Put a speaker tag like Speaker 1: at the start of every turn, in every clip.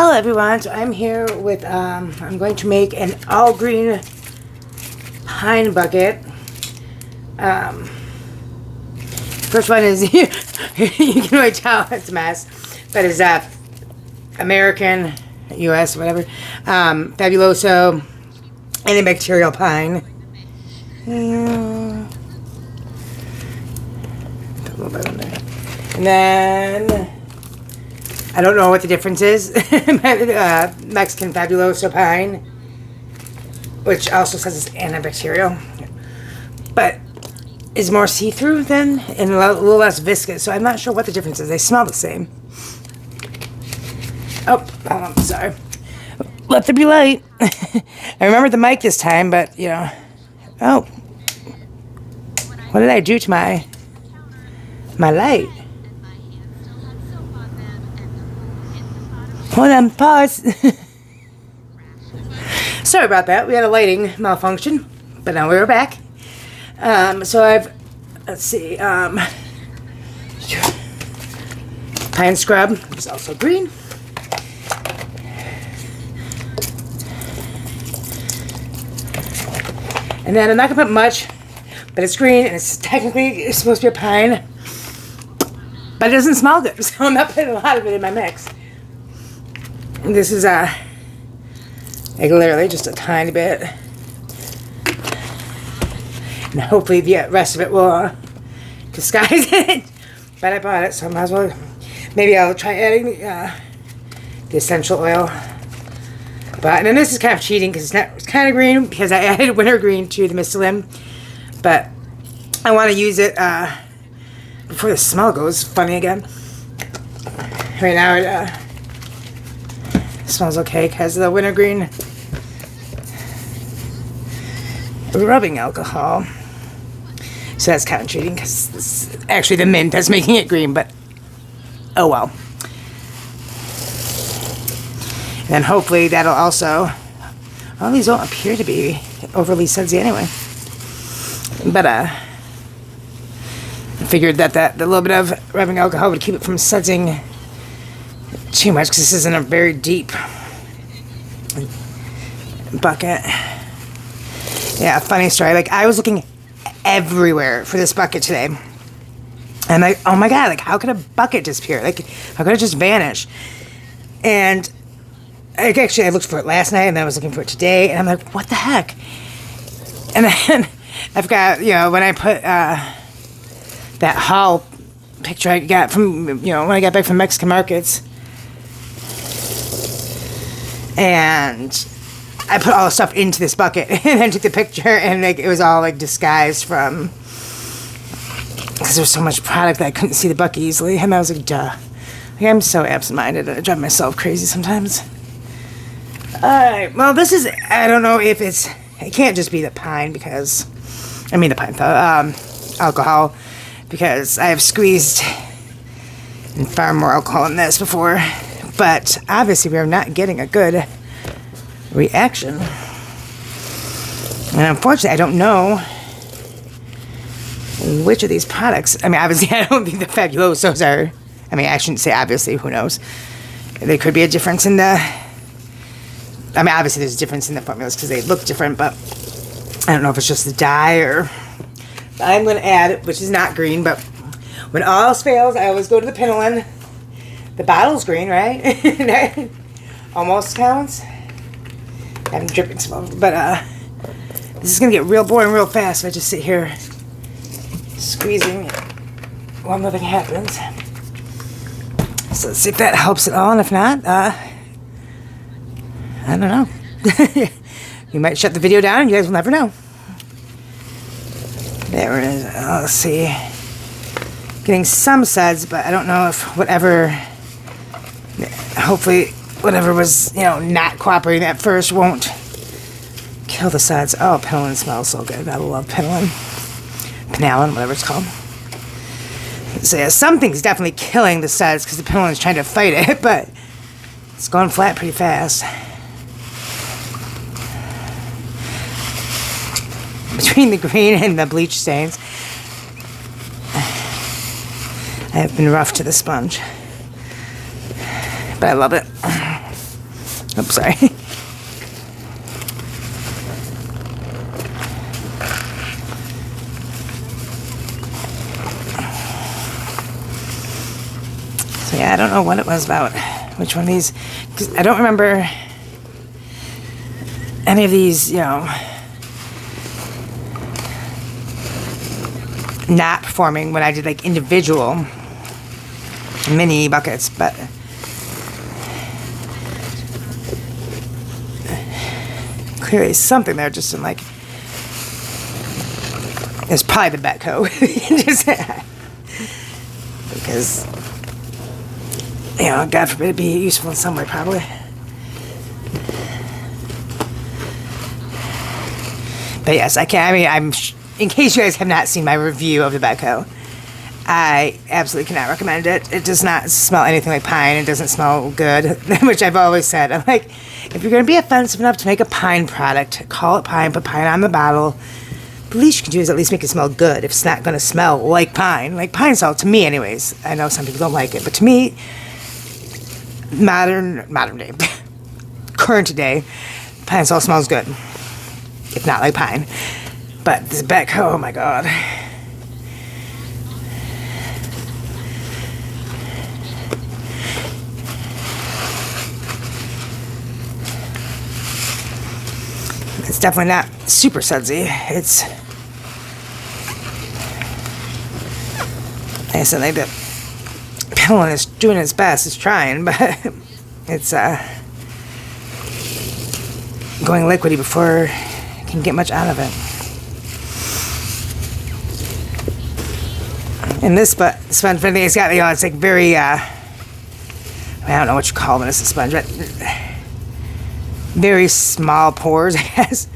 Speaker 1: Hello everyone, so I'm here with, I'm going to make an all green pine bucket. First one is, you can really tell it's a mess, but it's American, US, whatever, Fabuloso antibacterial pine. Put a little bit on there. And then, I don't know what the difference is. Mexican Fabuloso pine, which also says it's antibacterial, but is more see-through than and a little less viscous. So I'm not sure what the difference is. They smell the same. Oh, hold on, sorry. Let there be light. I remembered the mic this time, but you know. Oh, what did I do to my light? Hold on, pause. Sorry about that. We had a lighting malfunction, but now we're back. So let's see, pine scrub is also green. And then I'm not gonna put much, but it's green and it's technically supposed to be a pine, but it doesn't smell good, so I'm not putting a lot of it in my mix. And this is like literally just a tiny bit. And hopefully the rest of it will disguise it. But I bought it, so I might as well. Maybe I'll try adding the essential oil. But and then this is kind of cheating because it's kind of green because I added wintergreen to the Mist-O-Lim. But I want to use it before the smell goes funny again. Right now it smells okay because of the wintergreen rubbing alcohol. So that's kind of cheating because it's actually the mint that's making it green, but oh well. And then hopefully that'll also, all these don't appear to be overly sudsy anyway. But I figured that the little bit of rubbing alcohol would keep it from sudsing too much because this isn't a very deep bucket. Yeah, funny story. Like I was looking everywhere for this bucket today. And like, oh my god, like how could a bucket disappear? Like how could it just vanish? And I looked for it last night and then I was looking for it today and I'm like, what the heck? And then I've got, you know, when I put that haul picture I got from, you know, when I got back from Mexican markets, and I put all the stuff into this bucket and then took the picture and like it was all like disguised from, because there was so much product that I couldn't see the bucket easily, and I was like, duh. Like, I'm so absent-minded and I drive myself crazy sometimes. Alright, well this is, I don't know if it can't just be the pine because, the alcohol, because I have squeezed and far more alcohol in this before, but obviously we are not getting a good reaction. And unfortunately I don't know which of these products, obviously I don't think the Fabulosos are, I shouldn't say obviously, who knows. There could be a difference in the, obviously there's a difference in the formulas because they look different, but I don't know if it's just the dye or, I'm going to add, which is not green, but when all else fails, I always go to the Pinoline. The bottle's green, right? That almost counts. I'm dripping some over, but this is going to get real boring real fast if I just sit here squeezing while nothing happens. So let's see if that helps at all, and if not, I don't know. You might shut the video down and you guys will never know. There it is. Let's see. Getting some suds, but I don't know if hopefully whatever was, not cooperating at first won't kill the suds. Oh, Pinoline smells so good. I love Pinoline. Pinoline, whatever it's called. So yeah, something's definitely killing the suds because the Pinoline's trying to fight it, but it's going flat pretty fast. Between the green and the bleach stains, I have been rough to the sponge, but I love it. Oops, sorry. So yeah, I don't know what it was about. Which one of these? Because I don't remember any of these, not performing when I did like individual mini buckets, but clearly something there just in like, it's probably the Betco. Because, God forbid it'd be useful in some way, probably. But yes, in case you guys have not seen my review of the Betco, I absolutely cannot recommend it. It does not smell anything like pine. It doesn't smell good, which I've always said. I'm like, if you're going to be offensive enough to make a pine product, call it pine, put pine on the bottle. The least you can do is at least make it smell good if it's not going to smell like pine. Like pine salt, to me anyways. I know some people don't like it, but to me, modern day, current day, pine salt smells good. If not like pine. But this Betco, oh my god. It's definitely not super sudsy. It's, I said, like the Penland is doing its best. It's trying, but it's going liquidy before I can get much out of it. And this sponge, for anything, it's got, it's like very, I don't know what you call it, it's a sponge, but very small pores, I guess.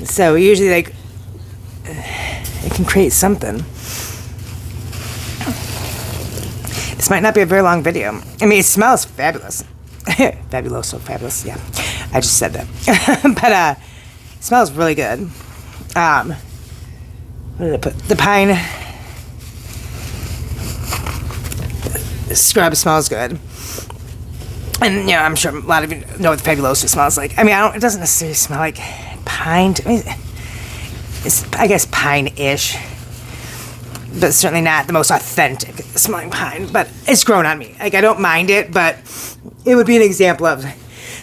Speaker 1: So usually, like, it can create something. This might not be a very long video. I mean, it smells fabulous. Fabuloso, fabulous, yeah. I just said that. But, it smells really good. What did I put? The pine scrub smells good. And, I'm sure a lot of you know what the Fabuloso smells like. I mean, it doesn't necessarily smell like pine. I mean, it's, I guess, pine-ish. But certainly not the most authentic smelling pine. But it's grown on me. Like, I don't mind it, but it would be an example of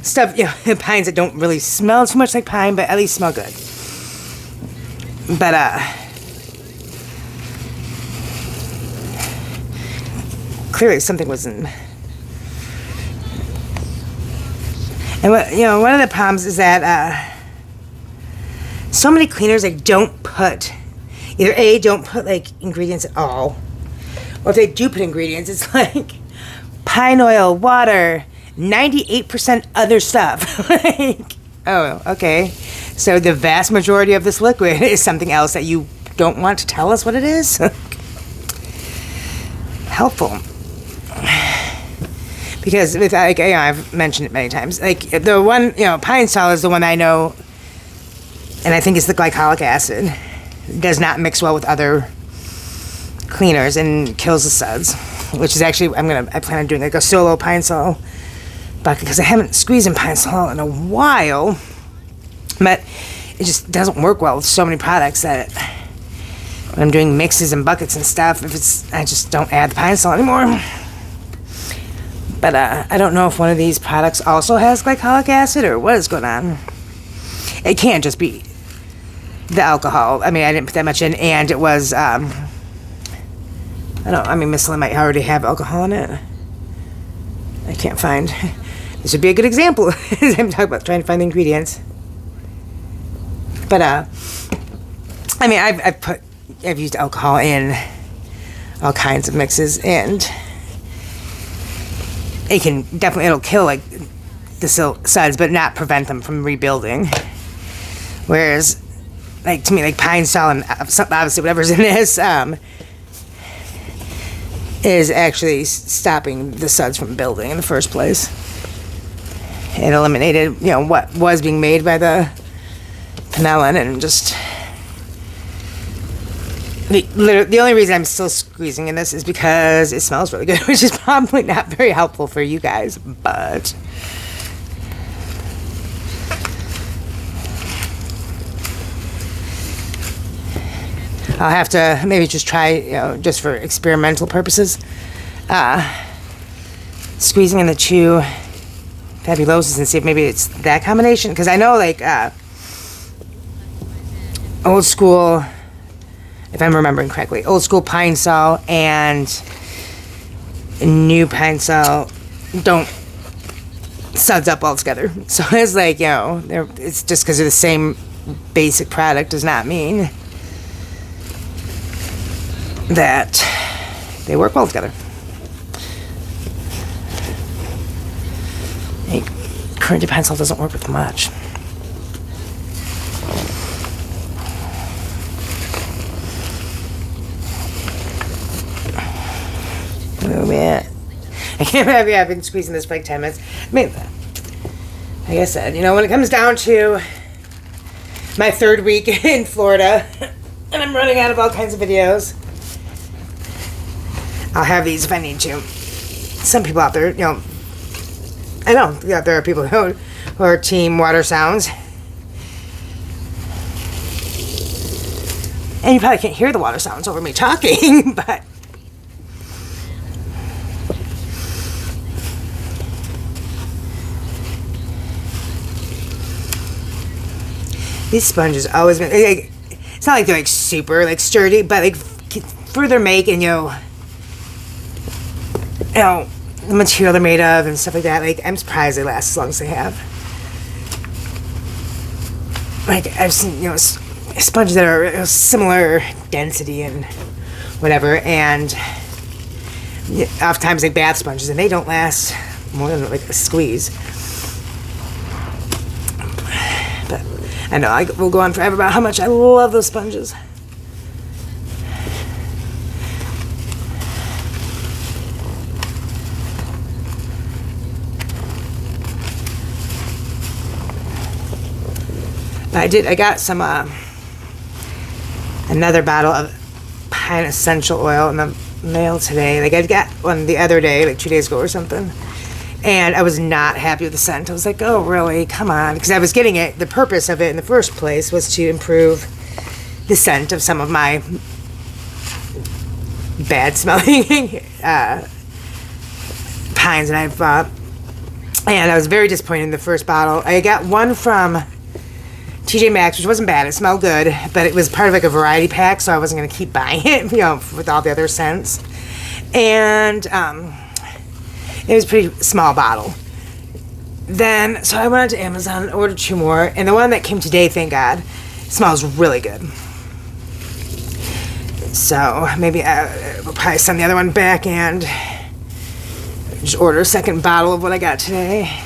Speaker 1: stuff, pines that don't really smell too much like pine, but at least smell good. But, clearly something was in. And one of the problems is that so many cleaners don't put like ingredients at all, or if they do put ingredients, it's like pine oil, water, 98% other stuff. Like, oh, okay. So the vast majority of this liquid is something else that you don't want to tell us what it is. Helpful. Because with, like, I've mentioned it many times. Like, the one, pine sol is the one I know, and I think it's the glycolic acid. It does not mix well with other cleaners and kills the suds. Which is actually, I plan on doing like a solo pine sol bucket, because I haven't squeezed in pine sol in a while. But it just doesn't work well with so many products that when I'm doing mixes and buckets and stuff, I just don't add the pine sol anymore. But I don't know if one of these products also has glycolic acid or what is going on. It can't just be the alcohol. I mean, I didn't put that much in, and it was, Michelin might already have alcohol in it. I can't find. This would be a good example as I'm talking about trying to find the ingredients. But, I've used alcohol in all kinds of mixes, and it'll kill like the suds, but not prevent them from rebuilding. Whereas, like, to me, like pine sol and obviously whatever's in this is actually stopping the suds from building in the first place. It eliminated, what was being made by the Penland, and just the only reason I'm still squeezing in this is because it smells really good, which is probably not very helpful for you guys, but I'll have to maybe just try, just for experimental purposes, squeezing in the two Fabulosas and see if maybe it's that combination. Because I know, like, old school, if I'm remembering correctly, old school Pine Sol and new Pine Sol don't suds up altogether. So it's like, it's just because they're the same basic product does not mean that they work well together. Current Pine Sol doesn't work with much. Oh man, I can't believe I've been squeezing this for like 10 minutes. I mean, like I said, when it comes down to my third week in Florida, and I'm running out of all kinds of videos, I'll have these if I need to. Some people out there, I know there are people who are team water sounds. And you probably can't hear the water sounds over me talking, but these sponges always been, it's not like they're like super like sturdy, but like for their make and the material they're made of and stuff like that, like I'm surprised they last as long as they have. Like I've seen sponges that are similar density and whatever, and oftentimes like bath sponges, and they don't last more than like a squeeze. But I know I will go on forever about how much I love those sponges. I got some another bottle of Pine Essential Oil in the mail today. Like I got one the other day, like 2 days ago or something, and I was not happy with the scent. I was like, oh really, come on, because I was getting it, the purpose of it in the first place was to improve the scent of some of my bad smelling pines that I've bought, and I was very disappointed in the first bottle. I got one from TJ Maxx, which wasn't bad. It smelled good, but it was part of like a variety pack, so I wasn't going to keep buying it, with all the other scents. And it was a pretty small bottle. Then, so I went on to Amazon and ordered 2 more, and the one that came today, thank God, smells really good. So maybe we'll probably send the other one back and just order a second bottle of what I got today.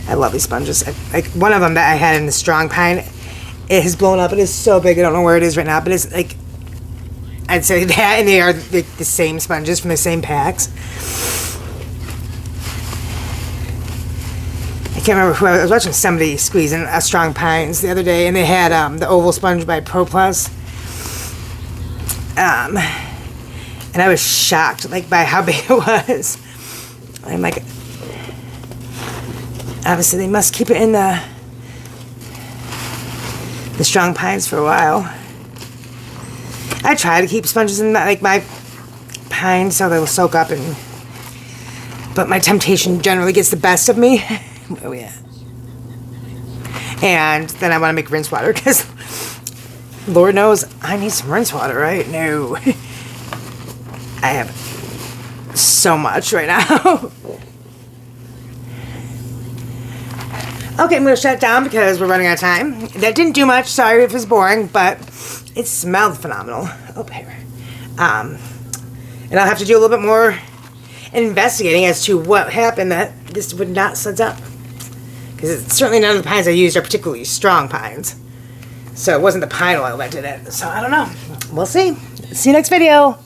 Speaker 1: I love these sponges. Like one of them that I had in the strong pine, it has blown up. It is so big. I don't know where it is right now, but it's like, I'd say that, and they are the same sponges from the same packs. I can't remember who I was watching. Somebody squeezing a strong pines the other day, and they had the oval sponge by Pro Plus. And I was shocked, like, by how big it was. I'm like, obviously they must keep it in the strong pines for a while. I try to keep sponges in my pines so they will soak up, but my temptation generally gets the best of me. Oh yeah. And then I want to make rinse water because Lord knows I need some rinse water, right? No. I have so much right now. Okay, I'm going to shut it down because we're running out of time. That didn't do much. Sorry if it was boring, but it smelled phenomenal. Oh, here. And I'll have to do a little bit more investigating as to what happened that this would not suds up. Because certainly none of the pines I used are particularly strong pines. So it wasn't the pine oil that did it. So I don't know. We'll see. See you next video.